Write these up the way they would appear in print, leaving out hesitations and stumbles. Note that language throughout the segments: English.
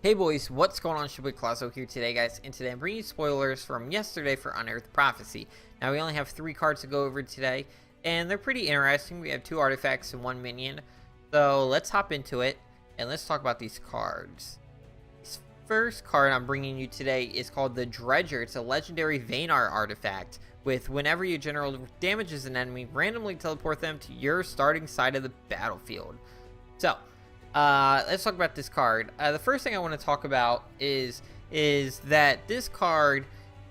Hey boys, what's going on? Shibui Colosso here today, guys, and today I'm bringing you spoilers from yesterday for Unearthed Prophecy. Now, we only have 3 cards to go over today, and they're pretty interesting. We have 2 artifacts and 1 minion, so let's hop into it, and let's talk about these cards. This first card I'm bringing you today is called the Dredger. It's a legendary Vaynar artifact, with whenever your general damages an enemy, randomly teleport them to your starting side of the battlefield. So, let's talk about this card. The first thing I want to talk about is that this card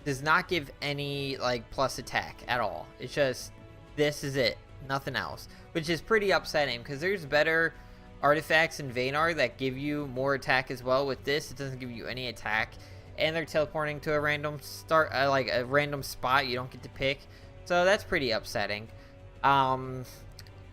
does not give any plus attack at all. It's just this is it, nothing else, which is pretty upsetting because there's better artifacts in Vaynar that give you more attack as well. With this, it doesn't give you any attack, and they're teleporting to a random a random spot you don't get to pick, so that's pretty upsetting.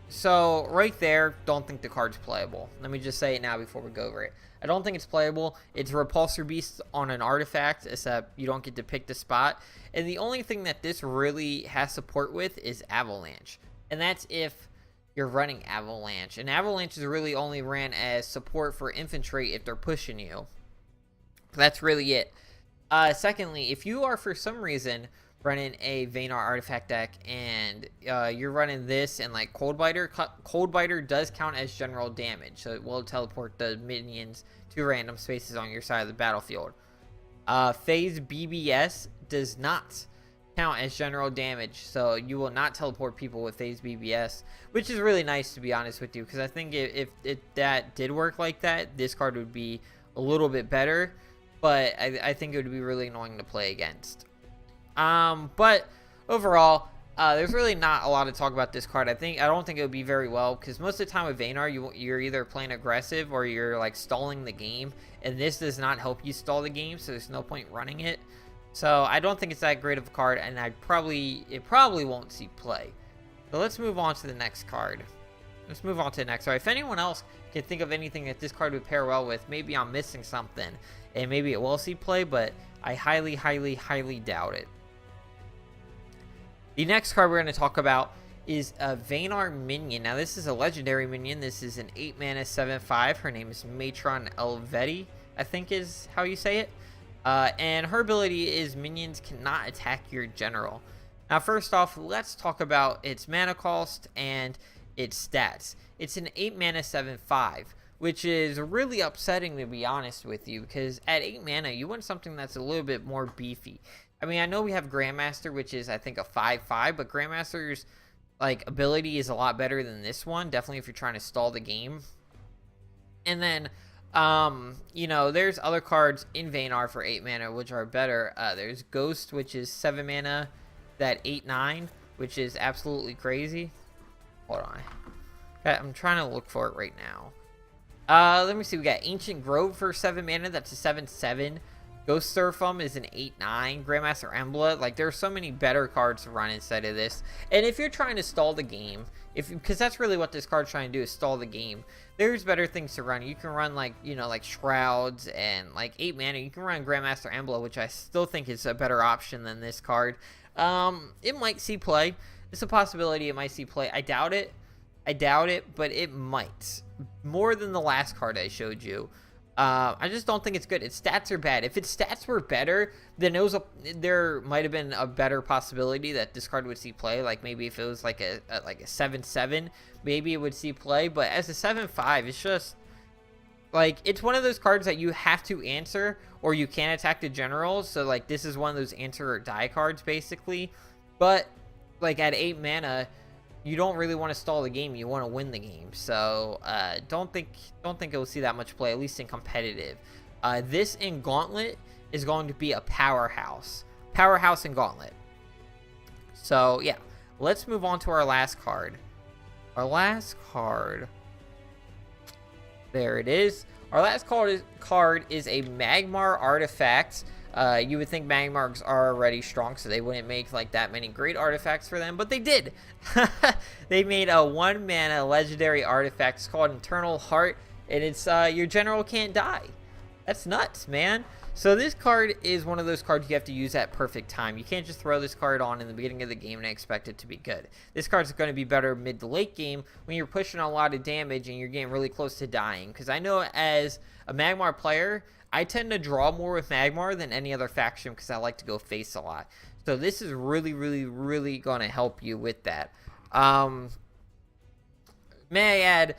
So right there, don't think the card's playable. Let me just say it now before we go over it. I don't think it's playable. It's a Repulsor Beast on an artifact, except you don't get to pick the spot. And the only thing that this really has support with is Avalanche. And that's if you're running Avalanche. And Avalanche is really only ran as support for infantry if they're pushing you. That's really it. Secondly, if you are for some reason running a Vaynar artifact deck and you're running this and like Coldbiter does count as general damage, so it will teleport the minions to random spaces on your side of the battlefield. Phase BBS does not count as general damage, so you will not teleport people with Phase BBS, which is really nice, to be honest with you, because I think if that did work like that, this card would be a little bit better, but I think it would be really annoying to play against. But overall, there's really not a lot to talk about this card. I don't think it would be very well, because most of the time with Vaynar, you're either playing aggressive or you're like stalling the game, and this does not help you stall the game, so there's no point running it. So I don't think it's that great of a card, and it probably won't see play. So let's move on to the next card. Let's move on to the next card. If anyone else can think of anything that this card would pair well with, maybe I'm missing something, and maybe it will see play, but I highly, highly, highly doubt it. The next card we're going to talk about is a Vaynar minion. Now, this is a legendary minion. This is an 8 mana 7/5. Her name is Matron Elvedi, I think is how you say it. And her ability is minions cannot attack your general. Now, first off, let's talk about its mana cost and its stats. It's an 8 mana 7/5, which is really upsetting, to be honest with you, because at 8 mana, you want something that's a little bit more beefy. I mean, I know we have Grandmaster, which is, I think, a 5/5, but Grandmaster's, ability is a lot better than this one, definitely if you're trying to stall the game. And then, there's other cards in Vaynar for 8 mana, which are better. There's Ghost, which is 7 mana, that 8/9, which is absolutely crazy. Hold on. Okay, I'm trying to look for it right now. Let me see, we got Ancient Grove for 7 mana, that's a 7/7. Ghost Surfum is an 8/9. Grandmaster Embla. There are so many better cards to run instead of this. And if you're trying to stall the game, because that's really what this card's trying to do, is stall the game, there's better things to run. You can run Shrouds and 8 mana. You can run Grandmaster Embla, which I still think is a better option than this card. It might see play. It's a possibility it might see play. I doubt it, but it might. More than the last card I showed you. I just don't think it's good. Its stats are bad. If its stats were better, then there might have been a better possibility that this card would see play. Maybe if it was like a 7/7, maybe it would see play. But as a 7/5, it's just it's one of those cards that you have to answer or you can't attack the generals. So this is one of those answer or die cards basically. But at 8 mana, you don't really want to stall the game. You want to win the game. So don't think it will see that much play, at least in competitive. This in Gauntlet is going to be a powerhouse in Gauntlet. So yeah, let's move on to our last card. There it is. Our last card is a Magmar artifact. You would think Magmars are already strong, so they wouldn't make that many great artifacts for them, but they did. They made a 1 mana legendary artifact. It's called Eternal Heart, and it's your general can't die. That's nuts, man. So this card is one of those cards you have to use at perfect time. You can't just throw this card on in the beginning of the game and expect it to be good. This card's going to be better mid to late game when you're pushing a lot of damage and you're getting really close to dying. Because I know as a Magmar player, I tend to draw more with Magmar than any other faction because I like to go face a lot. So this is really, really, really going to help you with that. May I add,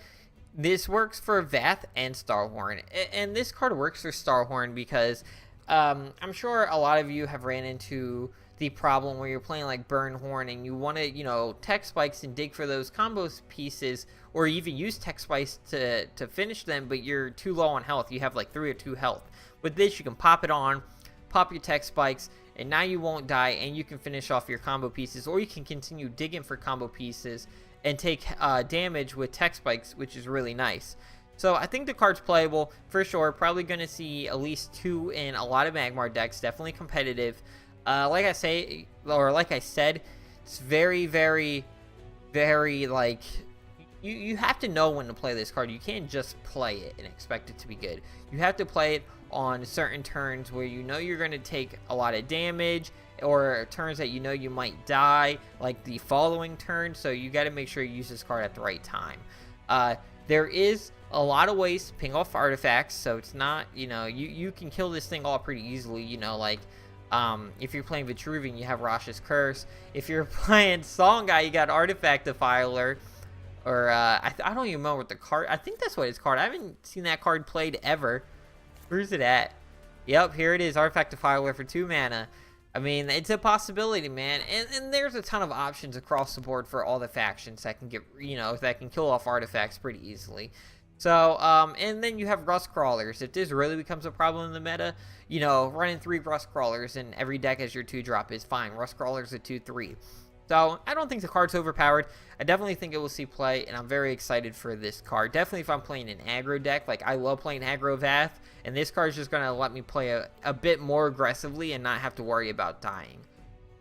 this works for Vath and Starhorn, and this card works for Starhorn because I'm sure a lot of you have ran into the problem where you're playing like Burnhorn and you want to, you know, tech spikes and dig for those combo pieces, or even use tech spikes to finish them, but you're too low on health. You have like 3 or 2 health. With this, you can pop it on, pop your tech spikes, and now you won't die, and you can finish off your combo pieces, or you can continue digging for combo pieces and take damage with tech spikes, which is really nice. So I think the card's playable for sure. Probably going to see at least 2 in a lot of Magmar decks. Definitely competitive. Like I said, it's very, very, very like you have to know when to play this card. You can't just play it and expect it to be good. You have to play it on certain turns where you know you're going to take a lot of damage, or turns that you know you might die, like the following turn. So you got to make sure you use this card at the right time. There is a lot of ways to ping off artifacts, so it's not, you know, you can kill this thing all pretty easily, you know, like if you're playing Vitruvian, you have Rash's Curse. If you're playing Songhai, you got Artifact Defiler. Or I don't even remember what the card, I think that's what it's called. I haven't seen that card played ever. Where's it at? Yep, here it is, Artifact Defiler for 2 mana. I mean, it's a possibility, man. And there's a ton of options across the board for all the factions that can get, you know, that can kill off artifacts pretty easily. So, and then you have Rust Crawlers. If this really becomes a problem in the meta, you know, running 3 Rust Crawlers in every deck as your 2-drop is fine. Rust Crawlers are 2/3. So, I don't think the card's overpowered. I definitely think it will see play, and I'm very excited for this card. Definitely if I'm playing an aggro deck. Like, I love playing aggro Vath, and this card's just going to let me play a bit more aggressively and not have to worry about dying.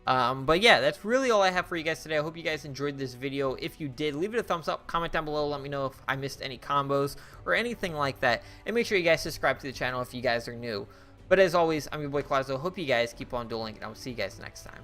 But yeah, that's really all I have for you guys today. I hope you guys enjoyed this video. If you did, leave it a thumbs up, comment down below, let me know if I missed any combos or anything like that. And make sure you guys subscribe to the channel if you guys are new. But as always, I'm your boy Clazo. Hope you guys keep on dueling, and I will see you guys next time.